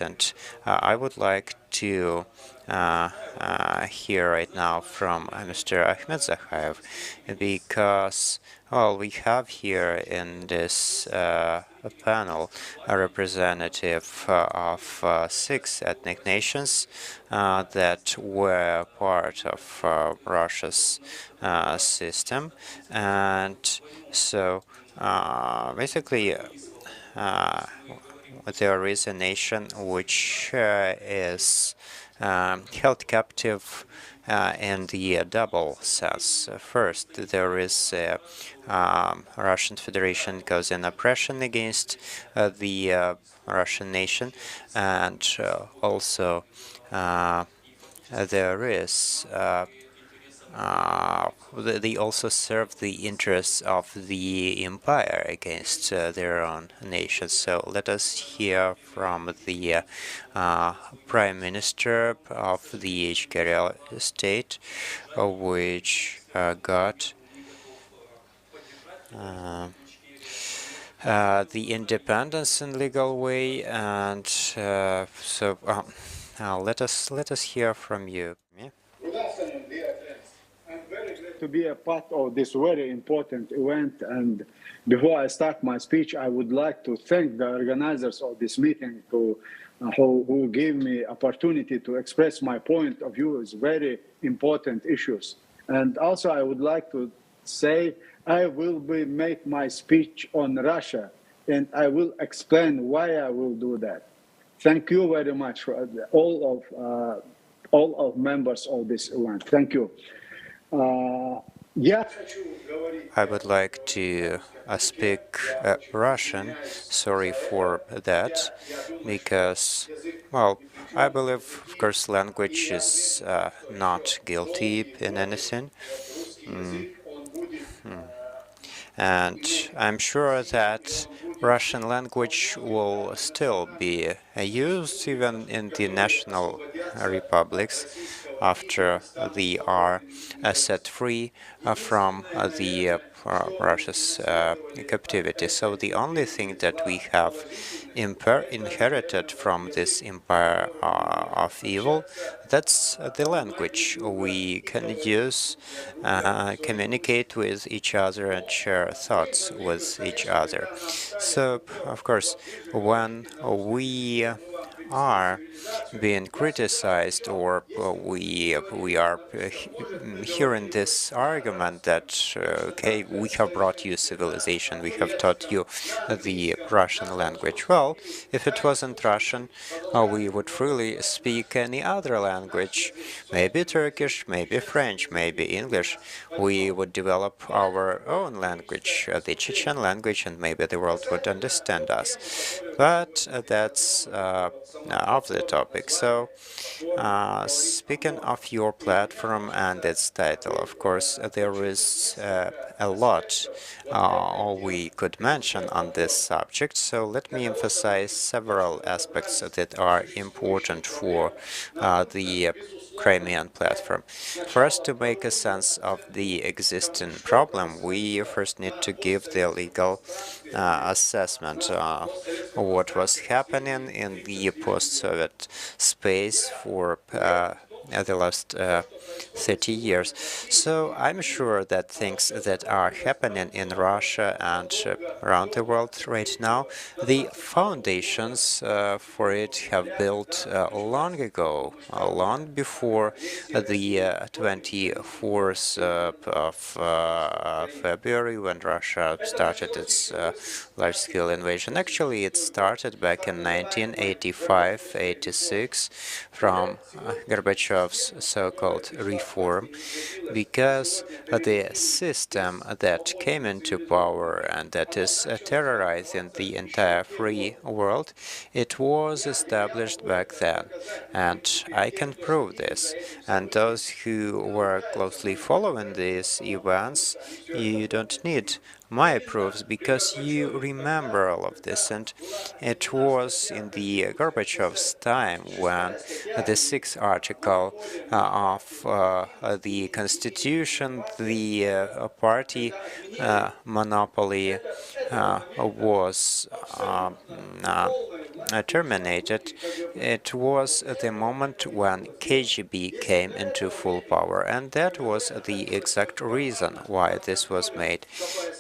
And I would like to hear right now from Mr. Akhmed Zakayev, because, well, we have here in this panel a representative of 6 ethnic nations that were part of Russia's system. And so basically there is a nation which is held captive in the double sense. First, there is Russian Federation goes in oppression against the Russian nation, and also there is they also serve the interests of the empire against their own nation. So let us hear from the Prime Minister of the Ichkeria state, which got the independence in legal way, and so let us hear from you. Yeah? Good afternoon, dear friends. I'm very glad to be a part of this very important event. And before I start my speech, I would like to thank the organizers of this meeting who gave me opportunity to express my point of view on very important issues. And also, I would like to say I will make my speech on Russia, and I will explain why I will do that. Thank you very much for all of members of this event. Thank you. I would like to speak Russian. Sorry for that, because, well, I believe, of course, language is not guilty in anything. And I'm sure that Russian language will still be used even in the national republics after they are set free from the Russia's captivity. So the only thing that we have inherited from this empire of evil, that's the language we can use, communicate with each other and share thoughts with each other. So, of course, when we are being criticized, or we are hearing this argument that okay, we have brought you civilization, we have taught you the Russian language. Well, if it wasn't Russian, we would freely speak any other language, maybe Turkish, maybe French, maybe English. We would develop our own language, the Chechen language, and maybe the world would understand us. But that's off the topic. So, speaking of your platform and its title, of course, there is a lot we could mention on this subject. So let me emphasize several aspects that are important for the Crimean platform. For us to make a sense of the existing problem, we first need to give the legal assessment of what was happening in the post-Soviet space for the last 30 years. So I'm sure that things that are happening in Russia and around the world right now, the foundations for it have built long ago, long before the 24th of February, when Russia started its large-scale invasion. Actually, it started back in 1985-86 from Gorbachev's so-called reform, because the system that came into power and that is terrorizing the entire free world, it was established back then. And I can prove this. And those who were closely following these events, you don't need my proofs, because you remember all of this. And it was in the Gorbachev's time when the 6th article of the Constitution, the party monopoly was terminated, it was the moment when KGB came into full power, and that was the exact reason why this was made.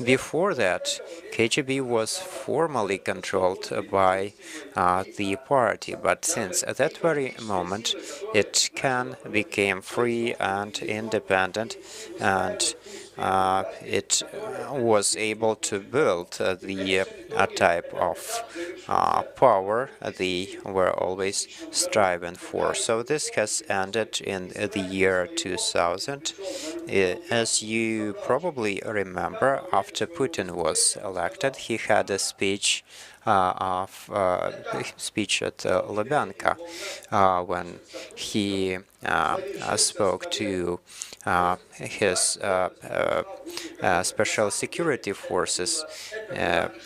Before that, KGB was formally controlled by the party, but since at that very moment it became free and independent, and it was able to build the type of power they were always striving for. So this has ended in the year 2000. As you probably remember, after Putin was elected, he had a speech speech at Lubyanka when he spoke to his special security forces.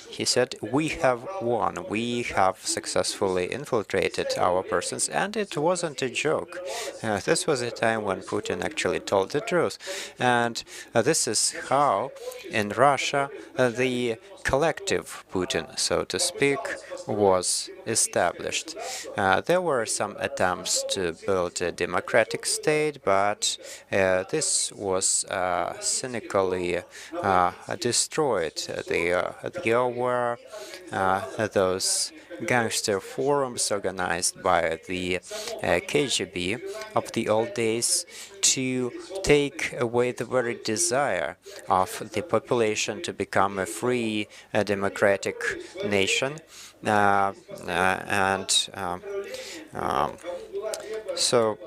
He said, "We have won. We have successfully infiltrated our persons," and it wasn't a joke. This was a time when Putin actually told the truth, and this is how, in Russia, the collective Putin, so to speak, was established. There were some attempts to build a democratic state, but this was cynically destroyed. There were those gangster forums organized by the KGB of the old days to take away the very desire of the population to become a free, democratic nation. So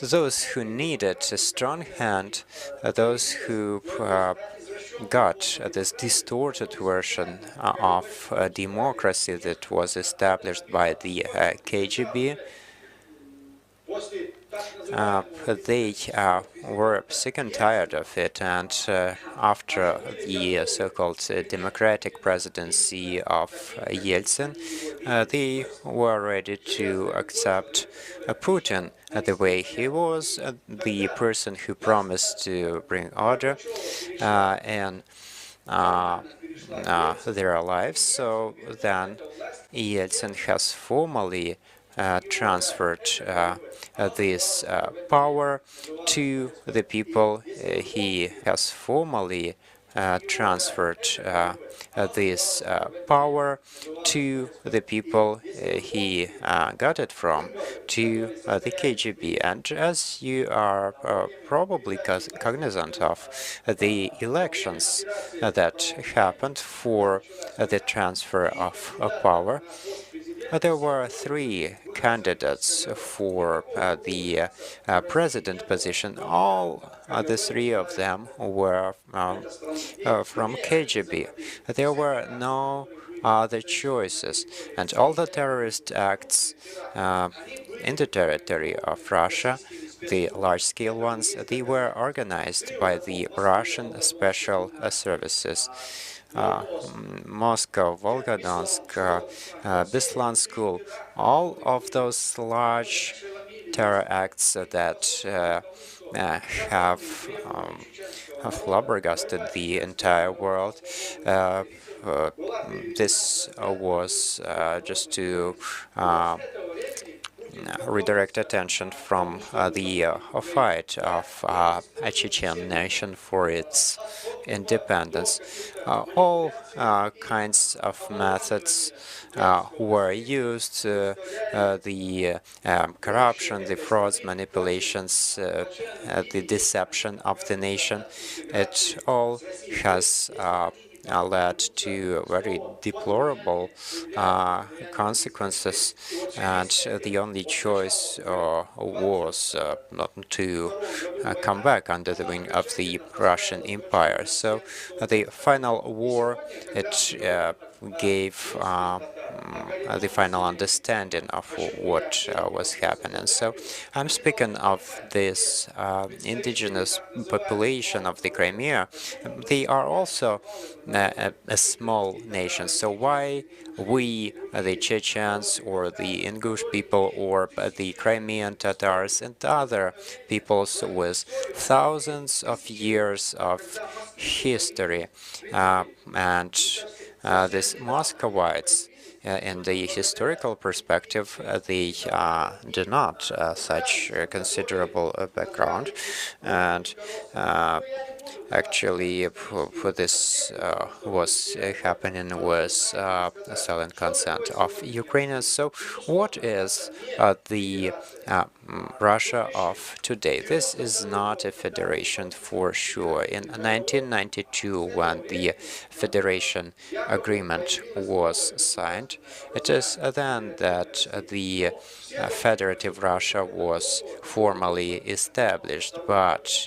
those who needed a strong hand, those who got this distorted version of democracy that was established by the KGB, they were sick and tired of it, and after the so-called democratic presidency of Yeltsin, they were ready to accept Putin the way he was, the person who promised to bring order in their lives. So then Yeltsin has formally transferred this power to the people. He has formally transferred this power to the people he got it from, to the KGB. And as you are probably cognizant of, the elections that happened for the transfer of power, there were three candidates for the president position. All the three of them were from KGB. There were no other choices, and all the terrorist acts in the territory of Russia, the large-scale ones, they were organized by the Russian special services. Moscow, Volgodonsk, Beslan School, all of those large terror acts that have flabbergasted the entire world. This was just to redirect attention from the fight of a Chechen nation for its independence. All kinds of methods were used, the corruption, the frauds, manipulations, the deception of the nation. It all has led to very deplorable consequences, and the only choice was not to come back under the wing of the Russian Empire. So the final war, it gave the final understanding of what was happening. So I'm speaking of this indigenous population of the Crimea. They are also a small nation. So why we, the Chechens or the Ingush people or the Crimean Tatars and other peoples with thousands of years of history and these Muscovites, in the historical perspective, they do not such a considerable background, and actually, for this was happening with silent consent of Ukrainians. So, what is the Russia of today? This is not a federation for sure. In 1992, when the federation agreement was signed, it is then that the federative Russia was formally established, but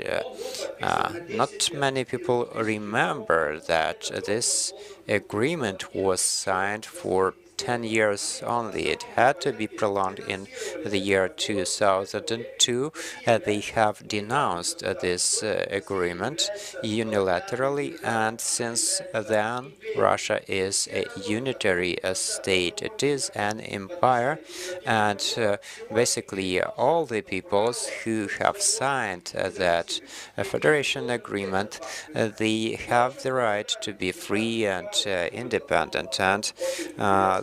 not many people remember that this agreement was signed for 10 years only. It had to be prolonged in the year 2002. They have denounced this agreement unilaterally, and since then, Russia is a unitary state. It is an empire, and basically all the peoples who have signed that federation agreement, they have the right to be free and independent, and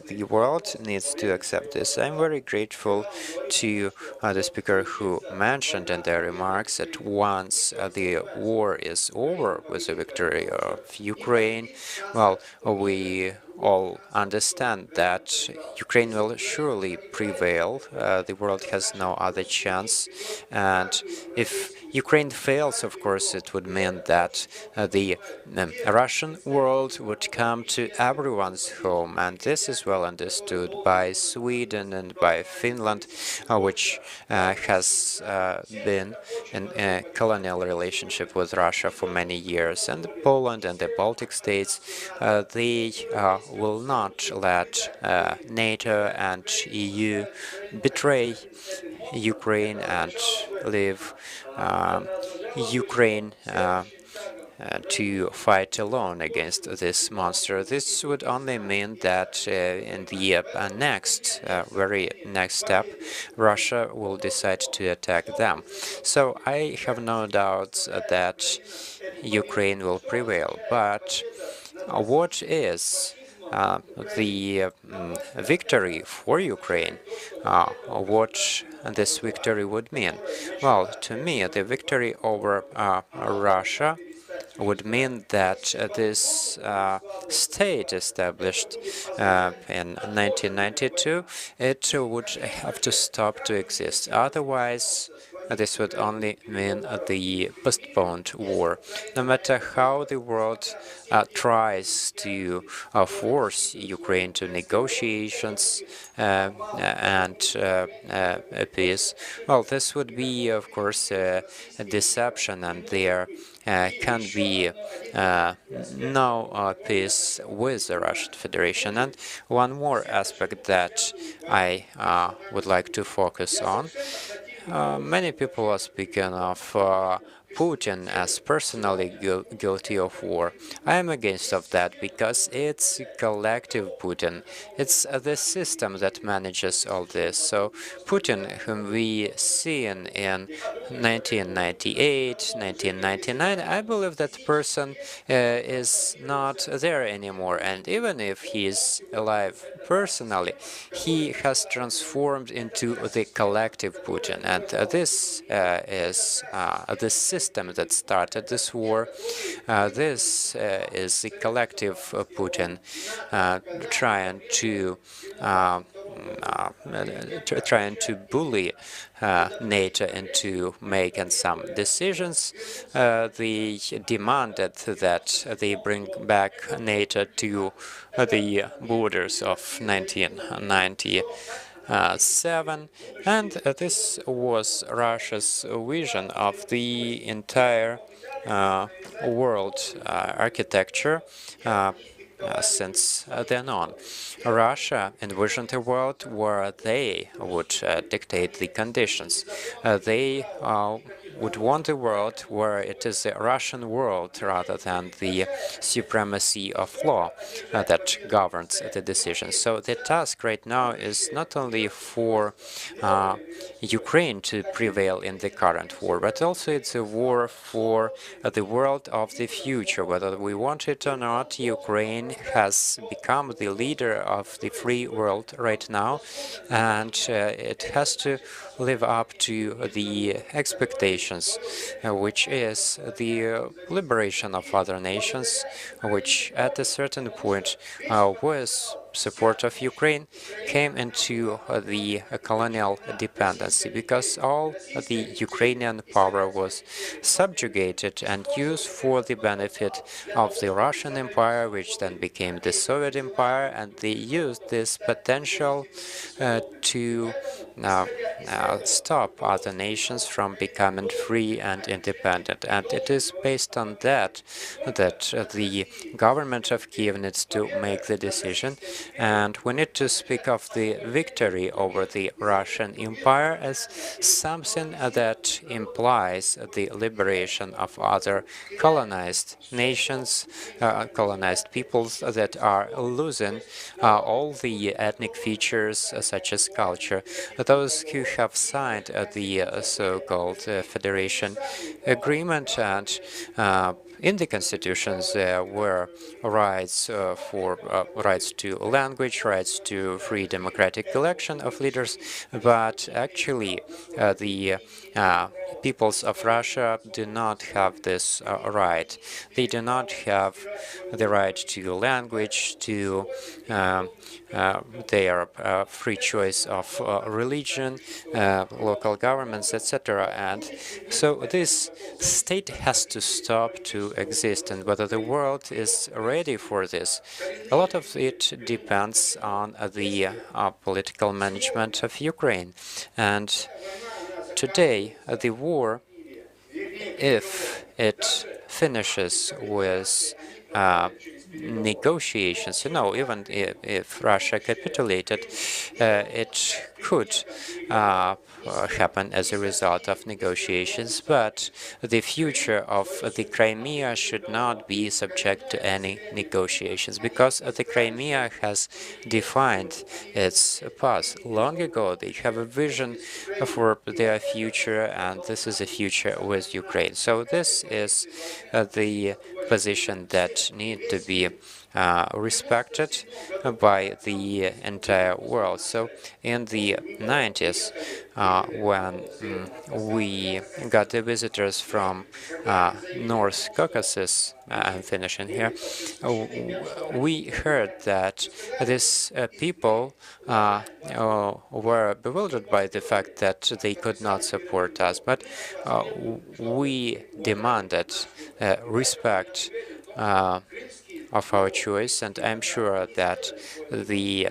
the world needs to accept this. I'm very grateful to the speaker who mentioned in their remarks that once the war is over with the victory of Ukraine, well, we all understand that Ukraine will surely prevail. The world has no other chance. And if Ukraine fails, of course, it would mean that the Russian world would come to everyone's home. And this is well understood by Sweden and by Finland, which has been in a colonial relationship with Russia for many years. And Poland and the Baltic states, they will not let NATO and EU betray Ukraine and leave Ukraine to fight alone against this monster. This would only mean that in the very next step, Russia will decide to attack them. So I have no doubts that Ukraine will prevail. But what is the victory for Ukraine? What this victory would mean? Well, to me, the victory over Russia would mean that this state established in 1992, it would have to stop to exist. Otherwise, this would only mean the postponed war. No matter how the world tries to force Ukraine to negotiations and peace, well, this would be, of course, a deception, and there can be no peace with the Russian Federation. And one more aspect that I would like to focus on. Many people are speaking of Putin as personally guilty of war. I am against of that because it's collective Putin. It's the system that manages all this. So Putin, whom we see in 1998, 1999, I believe that person is not there anymore. And even if he is alive personally, he has transformed into the collective Putin. And this is the system that started this war. This is the collective Putin trying to bully NATO into making some decisions. They demanded that they bring back NATO to the borders of 1997, and this was Russia's vision of the entire world architecture since then on. Russia envisioned a world where they would dictate the conditions. They would want a world where it is a Russian world rather than the supremacy of law that governs the decisions. So the task right now is not only for Ukraine to prevail in the current war, but also it's a war for the world of the future. Whether we want it or not, Ukraine has become the leader of the free world right now, and it has to live up to the expectations, which is the liberation of other nations, which at a certain point, with support of Ukraine, came into the colonial dependency, because all the Ukrainian power was subjugated and used for the benefit of the Russian Empire, which then became the Soviet Empire, and they used this potential to stop other nations from becoming free and independent. And it is based on that the government of Kiev needs to make the decision, and we need to speak of the victory over the Russian Empire as something that implies the liberation of other colonized nations, colonized peoples that are losing all the ethnic features such as culture. Those who have signed the so-called Federation Agreement, and in the constitutions there were rights for rights to language, rights to free democratic election of leaders, but actually the peoples of Russia do not have this right. They do not have the right to language, to their free choice of religion, local governments, etc. And so this state has to stop to exist, and whether the world is ready for this, a lot of it depends on the political management of Ukraine. And today, the war, if it finishes with negotiations, even if Russia capitulated, it could happen as a result of negotiations, but the future of the Crimea should not be subject to any negotiations, because the Crimea has defined its path long ago. They have a vision for their future, and this is a future with Ukraine. So this is the position that need to be respected by the entire world. So in the 90s, when we got the visitors from North Caucasus, I'm finishing here, we heard that these people were bewildered by the fact that they could not support us, but we demanded respect of our choice, and I'm sure that the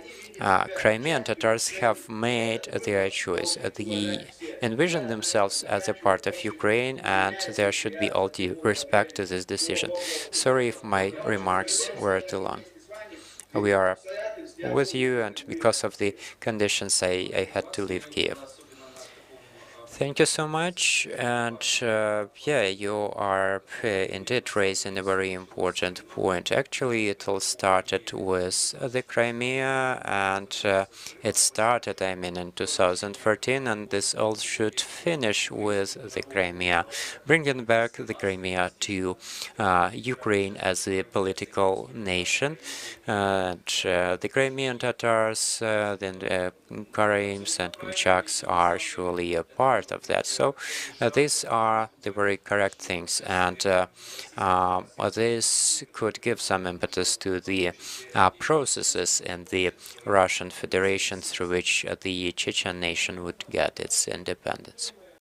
Crimean Tatars have made their choice. They envision themselves as a part of Ukraine, and there should be all due respect to this decision. Sorry if my remarks were too long. We are with you, and because of the conditions, I had to leave Kiev. Thank you so much. And yeah, you are indeed raising a very important point. Actually, it all started with the Crimea, and it started, in 2013, and this all should finish with the Crimea, bringing back the Crimea to Ukraine as a political nation. And the Crimean Tatars, then Karayims and Kimchaks are surely a part of that. So these are the very correct things, and this could give some impetus to the processes in the Russian Federation through which the Chechen nation would get its independence.